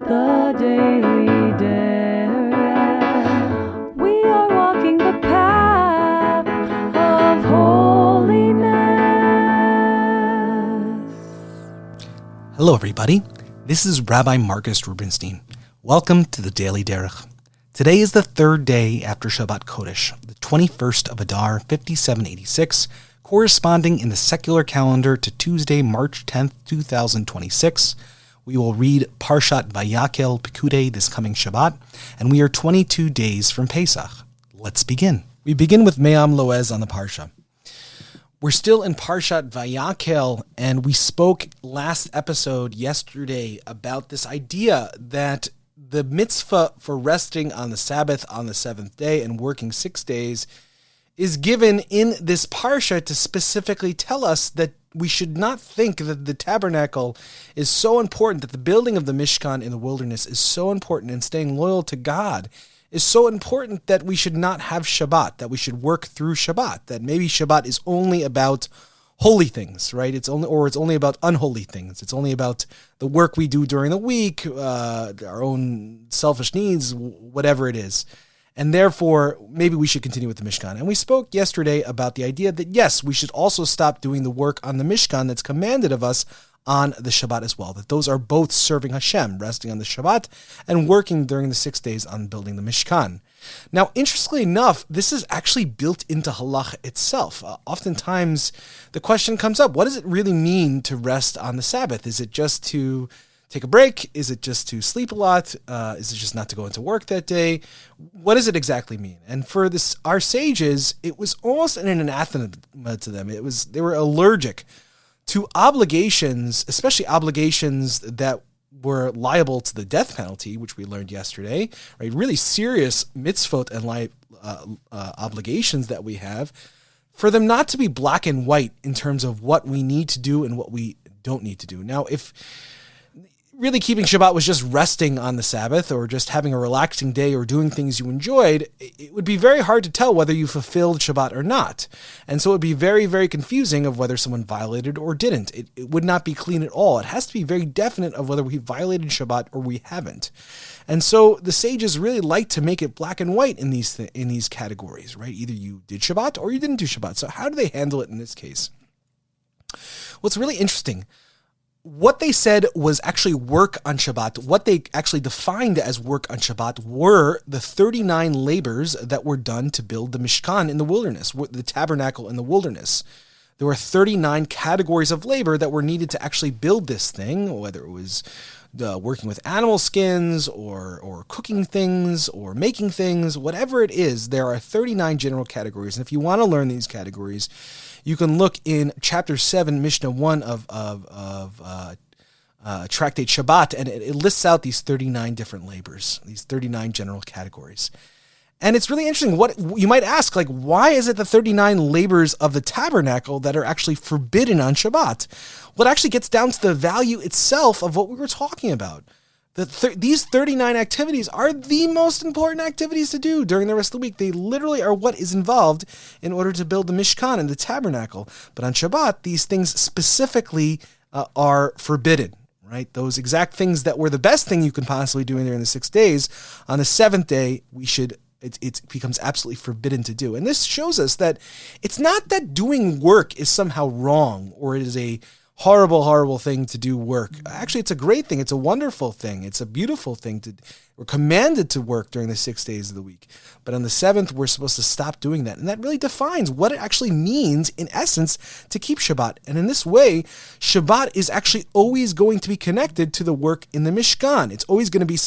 The Daily Derech. We are walking the path of holiness. Hello, everybody. This is Rabbi Marcus Rubenstein. Welcome to the Daily Derech. Today is the third day after Shabbat Kodesh, the 21st of Adar, 5786, corresponding in the secular calendar to Tuesday, March 10th, 2026. We will read Parashat Vayakhel Pekudei this coming Shabbat, and we are 22 days from Pesach. Let's begin. We begin with Me'am Loez on the Parsha. We're still in Parashat Vayakhel, and we spoke last episode yesterday about this idea that the mitzvah for resting on the Sabbath on the seventh day and working 6 days is given in this parsha to specifically tell us that we should not think that the tabernacle is so important, that the building of the Mishkan in the wilderness is so important, and staying loyal to God is so important that we should not have Shabbat, that we should work through Shabbat, that maybe Shabbat is only about holy things, right? It's only about unholy things. It's only about the work we do during the week, our own selfish needs, whatever it is. And therefore, maybe we should continue with the Mishkan. And we spoke yesterday about the idea that, yes, we should also stop doing the work on the Mishkan that's commanded of us on the Shabbat as well. That those are both serving Hashem, resting on the Shabbat, and working during the 6 days on building the Mishkan. Now, interestingly enough, this is actually built into halacha itself. Oftentimes, the question comes up, what does it really mean to rest on the Sabbath? Is it just to take a break? Is it just to sleep a lot? Is it just not to go into work that day? What does it exactly mean? And for our sages, it was almost an anathema to them. They were allergic to obligations, especially obligations that were liable to the death penalty, which we learned yesterday, right? Really serious mitzvot and obligations that we have, for them not to be black and white in terms of what we need to do and what we don't need to do. Now, if really keeping Shabbat was just resting on the Sabbath or just having a relaxing day or doing things you enjoyed, it would be very hard to tell whether you fulfilled Shabbat or not. And so it would be very, very confusing of whether someone violated or didn't. It would not be clean at all. It has to be very definite of whether we violated Shabbat or we haven't. And so the sages really like to make it black and white in these categories, right? Either you did Shabbat or you didn't do Shabbat. So how do they handle it in this case? Well, it's really interesting. What they said was actually work on Shabbat. What they actually defined as work on Shabbat were the 39 labors that were done to build the Mishkan in the wilderness, the tabernacle in the wilderness. There were 39 categories of labor that were needed to actually build this thing, whether it was working with animal skins or cooking things or making things, whatever it is, there are 39 general categories. And if you want to learn these categories, you can look in chapter 7, Mishnah 1 of Tractate Shabbat, and it lists out these 39 different labors, these 39 general categories. And it's really interesting. What you might ask, why is it the 39 labors of the tabernacle that are actually forbidden on Shabbat? Well, it actually gets down to the value itself of what we were talking about. These 39 activities are the most important activities to do during the rest of the week. They literally are what is involved in order to build the Mishkan and the tabernacle. But on Shabbat, these things specifically are forbidden, right? Those exact things that were the best thing you can possibly do during the 6 days, on the seventh day, it becomes absolutely forbidden to do. And this shows us that it's not that doing work is somehow wrong or it is a horrible, horrible thing to do work. Actually, it's a great thing. It's a wonderful thing. It's a beautiful thing. We're commanded to work during the 6 days of the week. But on the seventh, we're supposed to stop doing that. And that really defines what it actually means, in essence, to keep Shabbat. And in this way, Shabbat is actually always going to be connected to the work in the Mishkan. It's always going to be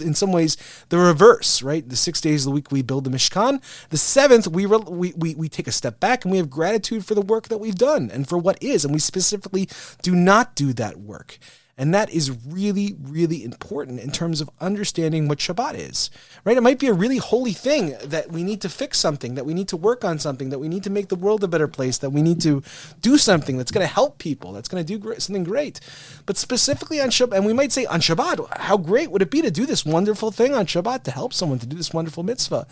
in some ways the reverse, right? The 6 days of the week we build the Mishkan. The seventh, we take a step back and we have gratitude for the work that we've done and for what is. And we specifically do not do that work. And that is really, really important in terms of understanding what Shabbat is, right? It might be a really holy thing that we need to fix something, that we need to work on something, that we need to make the world a better place, that we need to do something that's going to help people, that's going to do something great. But specifically on Shabbat, and we might say on Shabbat, how great would it be to do this wonderful thing on Shabbat, to help someone, to do this wonderful mitzvah?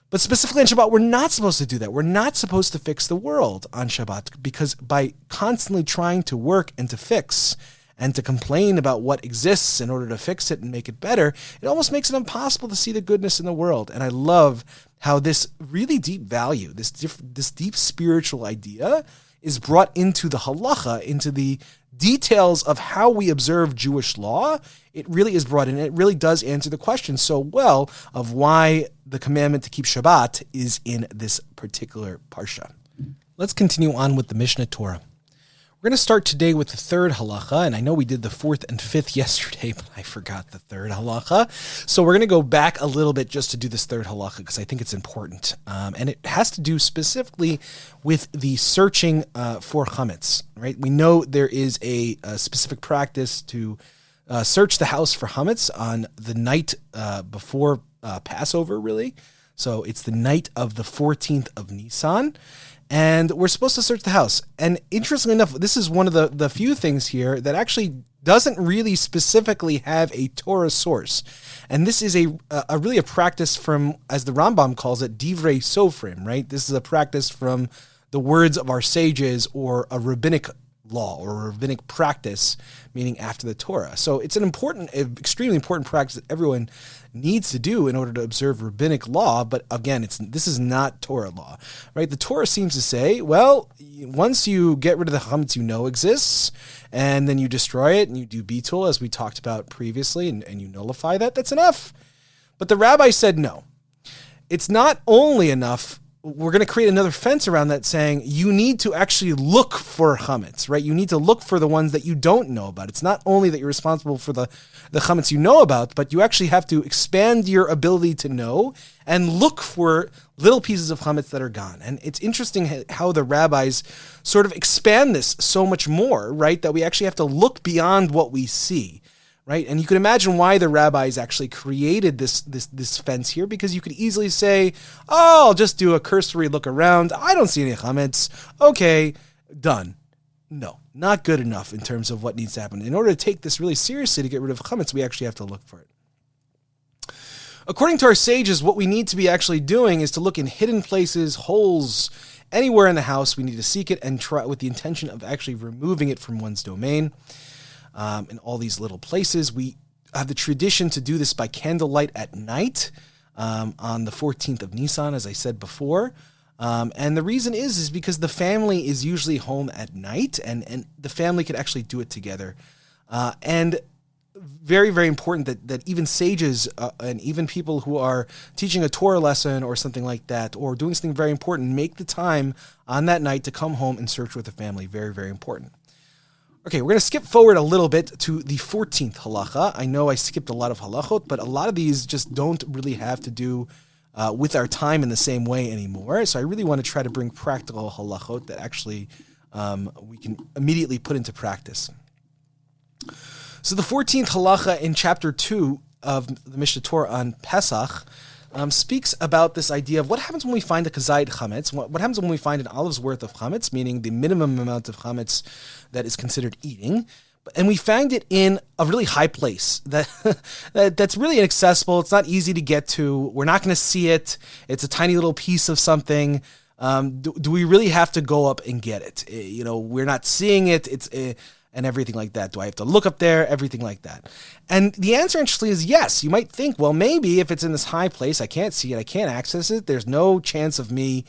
But specifically on Shabbat, we're not supposed to do that. We're not supposed to fix the world on Shabbat, because by constantly trying to work and to fix and to complain about what exists in order to fix it and make it better, it almost makes it impossible to see the goodness in the world. And I love how this really deep value, this deep spiritual idea is brought into the halacha, into the details of how we observe Jewish law. It really is brought in. It really does answer the question so well of why the commandment to keep Shabbat is in this particular parsha. Let's continue on with the Mishnah Torah. We're going to start today with the third halacha, and I know we did the fourth and fifth yesterday, but I forgot the third halacha. So we're going to go back a little bit just to do this third halacha because I think it's important. And it has to do specifically with the searching for chametz, right? We know there is a specific practice to search the house for chametz on the night before Passover, really. So it's the night of the 14th of Nisan. And we're supposed to search the house. And interestingly enough, this is one of the few things here that actually doesn't really specifically have a Torah source. And this is a really a practice from, as the Rambam calls it, divrei sofrim, right? This is a practice from the words of our sages, or a rabbinic law or a rabbinic practice, meaning after the Torah. So it's an important, extremely important practice that everyone needs to do in order to observe rabbinic law. But again, this is not Torah law, right? The Torah seems to say, well, once you get rid of the chametz you know exists, and then you destroy it and you do bitul, as we talked about previously, and you nullify that, that's enough. But the rabbi said, no, it's not only enough. We're going to create another fence around that, saying you need to actually look for chametz, right? You need to look for the ones that you don't know about. It's not only that you're responsible for the chametz you know about, but you actually have to expand your ability to know and look for little pieces of chametz that are gone. And it's interesting how the rabbis sort of expand this so much more, right? That we actually have to look beyond what we see. Right, and you can imagine why the rabbis actually created this fence here, because you could easily say, "Oh, I'll just do a cursory look around. I don't see any chametz. Okay, done." No, not good enough in terms of what needs to happen. In order to take this really seriously, to get rid of chametz, we actually have to look for it. According to our sages, what we need to be actually doing is to look in hidden places, holes, anywhere in the house. We need to seek it and try with the intention of actually removing it from one's domain. In all these little places, we have the tradition to do this by candlelight at night on the 14th of Nisan, as I said before. And the reason is because the family is usually home at night, and the family could actually do it together. And very, very important that even sages and even people who are teaching a Torah lesson or something like that, or doing something very important, make the time on that night to come home and search with the family. Very, very important. Okay, we're going to skip forward a little bit to the 14th halacha. I know I skipped a lot of halachot, but a lot of these just don't really have to do with our time in the same way anymore. So I really want to try to bring practical halachot that actually we can immediately put into practice. So the 14th halacha in chapter 2 of the Mishnah Torah on Pesach speaks about this idea of what happens when we find a kazayit chametz, what happens when we find an olive's worth of chametz, meaning the minimum amount of chametz that is considered eating, and we find it in a really high place that's really inaccessible. It's not easy to get to. We're not going to see it. It's a tiny little piece of something. Do we really have to go up and get it? We're not seeing it. And everything like that. Do I have to look up there? Everything like that. And the answer, interestingly, is yes. You might think, well, maybe if it's in this high place, I can't see it, I can't access it, there's no chance of me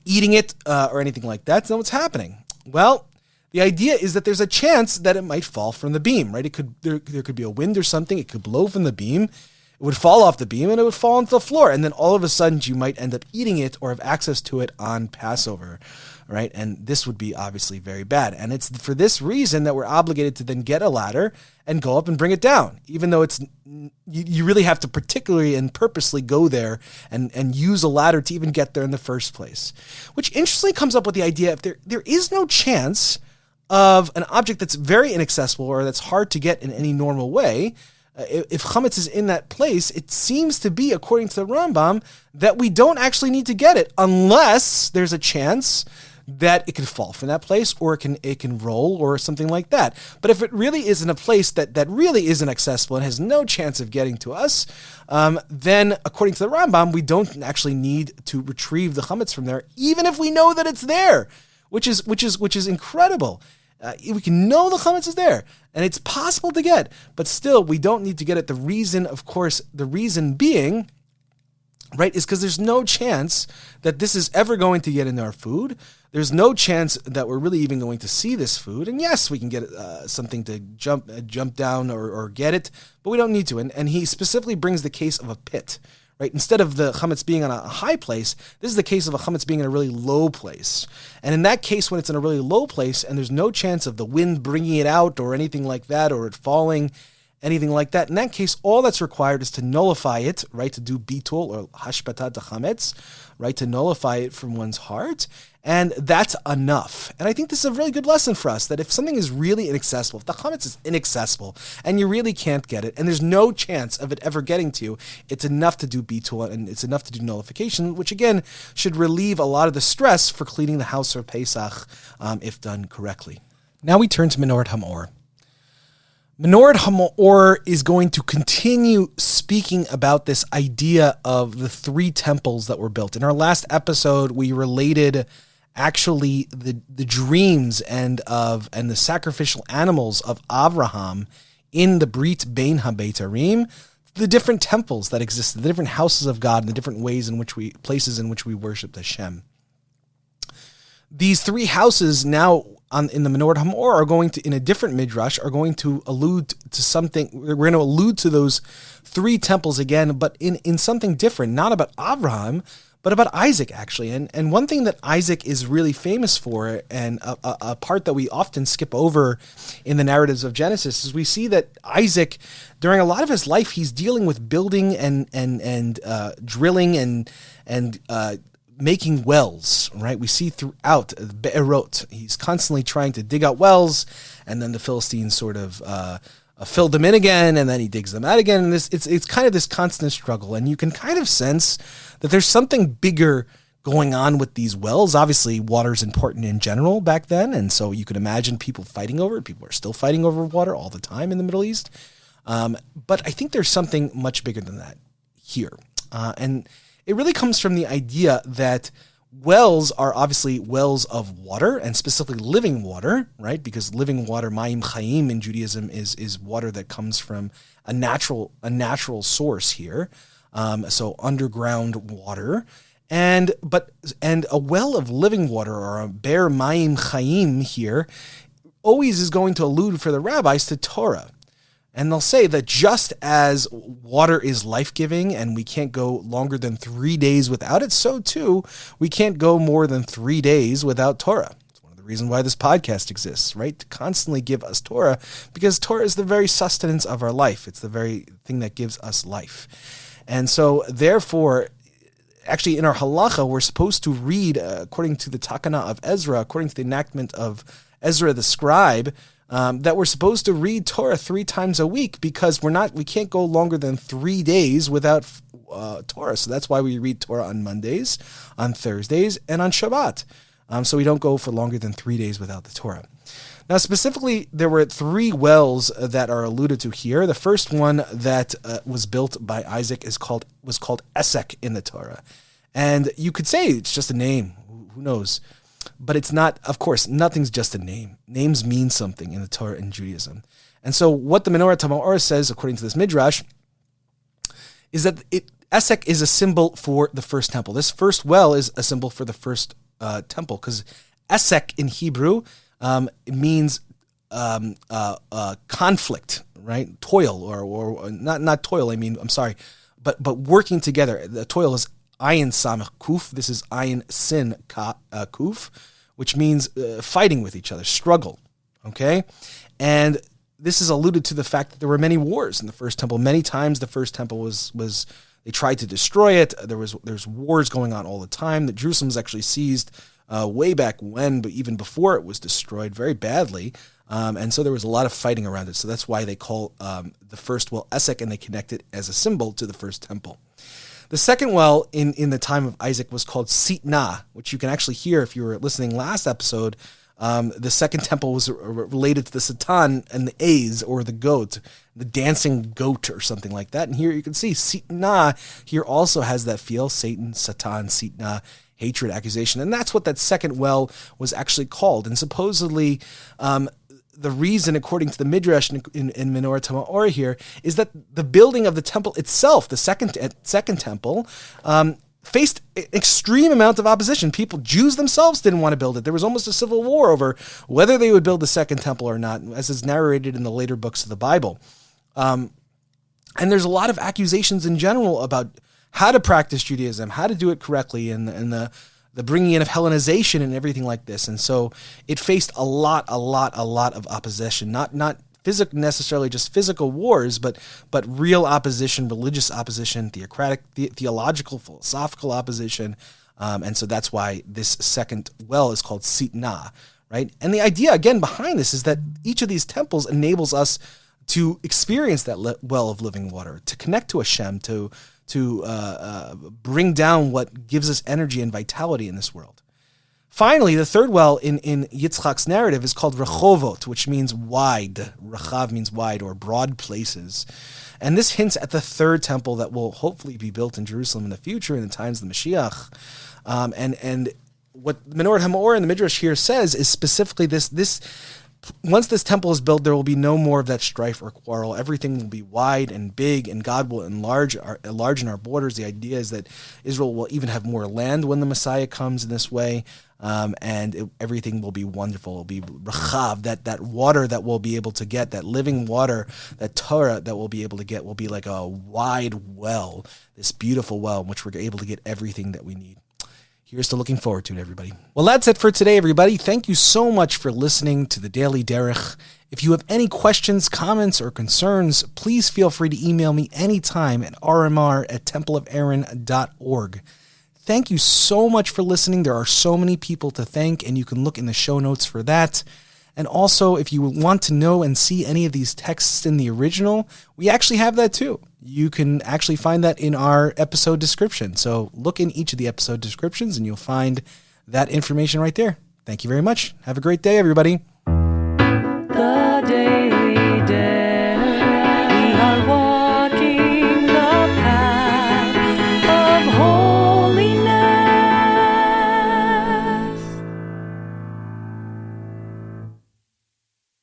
eating it or anything like that. So what's happening? Well, the idea is that there's a chance that it might fall from the beam, right? There could be a wind or something. It could blow from the beam. It would fall off the beam and it would fall onto the floor. And then all of a sudden you might end up eating it or have access to it on Passover. Right, and this would be obviously very bad. And it's for this reason that we're obligated to then get a ladder and go up and bring it down, even though you really have to particularly and purposely go there and use a ladder to even get there in the first place. Which interestingly comes up with the idea, if there is no chance of an object that's very inaccessible or that's hard to get in any normal way, if chametz is in that place, it seems to be, according to the Rambam, that we don't actually need to get it unless there's a chance that it can fall from that place, or it can roll, or something like that. But if it really is in a place that really isn't accessible and has no chance of getting to us, then according to the Rambam, we don't actually need to retrieve the chametz from there, even if we know that it's there, which is incredible. We can know the chametz is there, and it's possible to get, but still, we don't need to get it. The reason being, right, is because there's no chance that this is ever going to get in our food. There's no chance that we're really even going to see this food. And yes, we can get something to jump down or get it, but we don't need to. And he specifically brings the case of a pit, right? Instead of the chametz being on a high place, this is the case of a chametz being in a really low place. And in that case, when it's in a really low place and there's no chance of the wind bringing it out or anything like that, or it falling, anything like that, in that case, all that's required is to nullify it, right? To do bitul or hashbatat chametz, right? To nullify it from one's heart. And that's enough. And I think this is a really good lesson for us, that if something is really inaccessible, if the chametz is inaccessible and you really can't get it, and there's no chance of it ever getting to you, it's enough to do bitul and it's enough to do nullification, which again should relieve a lot of the stress for cleaning the house for Pesach if done correctly. Now we turn to Menorat HaMaor. Menorat HaMaor is going to continue speaking about this idea of the three temples that were built. In our last episode, we related actually the dreams and the sacrificial animals of Avraham in the Brit Bein HaBeitarim, the different temples that existed, the different houses of God, and the different places in which we worshiped Hashem. These three houses now in the Menorat HaMaor are going to, in a different midrash, are going to allude to something. We're going to allude to those three temples again, but in something different, not about Avraham, but about Isaac, actually. And one thing that Isaac is really famous for, and a part that we often skip over in the narratives of Genesis, is we see that Isaac, during a lot of his life, he's dealing with building and drilling and making wells, right? We see throughout Be'erot, he's constantly trying to dig out wells, and then the Philistines sort of fill them in again, and then he digs them out again. And it's kind of this constant struggle, and you can kind of sense that there's something bigger going on with these wells. Obviously, water is important in general back then, and so you can imagine people fighting over it. People are still fighting over water all the time in the Middle East. But I think there's something much bigger than that here. And it really comes from the idea that wells are obviously wells of water, and specifically living water, right? Because living water, Ma'im Chaim in Judaism, is water that comes from a natural source here. So underground water, and a well of living water, or a Be'er Ma'im Chaim here, always is going to allude for the rabbis to Torah. And they'll say that just as water is life-giving and we can't go longer than 3 days without it, so too we can't go more than 3 days without Torah. It's one of the reasons why this podcast exists, right? To constantly give us Torah, because Torah is the very sustenance of our life. It's the very thing that gives us life. And so therefore, actually in our halacha, we're supposed to read, according to the Takana of Ezra, according to the enactment of Ezra the scribe, that we're supposed to read Torah 3 times a week, because we can't go longer than 3 days without Torah. So that's why we read Torah on Mondays, on Thursdays, and on Shabbat. So we don't go for longer than 3 days without the Torah. Now, specifically, there were 3 wells that are alluded to here. The first one that was built by Isaac was called Esek in the Torah. And you could say it's just a name. Who knows? But it's not, of course, nothing's just a name. Names mean something in the Torah and Judaism. And so what the Menorat HaMaor says, according to this midrash, is that Esek is a symbol for the first temple. This first well is a symbol for the first temple, because Esek in Hebrew means conflict, right? Toil, or not toil, but working together. The toil is Ayin Samech Kuf. This is Ayin Sin Kuf, which means fighting with each other, struggle. Okay, and this is alluded to the fact that there were many wars in the first temple. Many times the first temple was they tried to destroy it. There's wars going on all the time. That Jerusalem was actually seized way back when, but even before it was destroyed very badly. And so there was a lot of fighting around it. So that's why they call the first well Esek, and they connect it as a symbol to the first temple. The second well in the time of Isaac was called Sitnah, which you can actually hear if you were listening last episode. The second temple was related to the Satan and the A's, or the goat, the dancing goat or something like that. And here you can see Sitnah here also has that feel, Satan, Satan, Sitnah. hatred, accusation. And that's what that second well was actually called. And supposedly, the reason, according to the Midrash in Menorat HaMaor here, is that the building of the temple itself, the second temple, faced an extreme amount of opposition. Jews themselves didn't want to build it. There was almost a civil war over whether they would build the second temple or not, as is narrated in the later books of the Bible. And there's a lot of accusations in general about how to practice Judaism, how to do it correctly, and the bringing in of Hellenization and everything like this. And so it faced a lot of opposition, not necessarily just physical wars, but real opposition, religious opposition, theological, philosophical opposition. And so that's why this second well is called Sitna, right? And the idea, again, behind this is that each of these temples enables us to experience that well of living water, to connect to Hashem, to bring down what gives us energy and vitality in this world. Finally, the third well in Yitzchak's narrative is called Rechovot, which means wide. Rechav means wide or broad places. And this hints at the third temple that will hopefully be built in Jerusalem in the future, in the times of the Mashiach. And what Menorat HaMaor and the Midrash here says is specifically this. Once this temple is built, there will be no more of that strife or quarrel. Everything will be wide and big, and God will enlarge our borders. The idea is that Israel will even have more land when the Messiah comes in this way, and everything will be wonderful. It will be rechav, that water that we'll be able to get, that living water, that Torah that we'll be able to get will be like a wide well, this beautiful well in which we're able to get everything that we need. Here's to looking forward to it, everybody. Well, that's it for today, everybody. Thank you so much for listening to the Daily Derech. If you have any questions, comments, or concerns, please feel free to email me anytime at rmr@templeofaaron.org. Thank you so much for listening. There are so many people to thank, and you can look in the show notes for that. And also, if you want to know and see any of these texts in the original, we actually have that too. You can actually find that in our episode description. So look in each of the episode descriptions and you'll find that information right there. Thank you very much. Have a great day, everybody.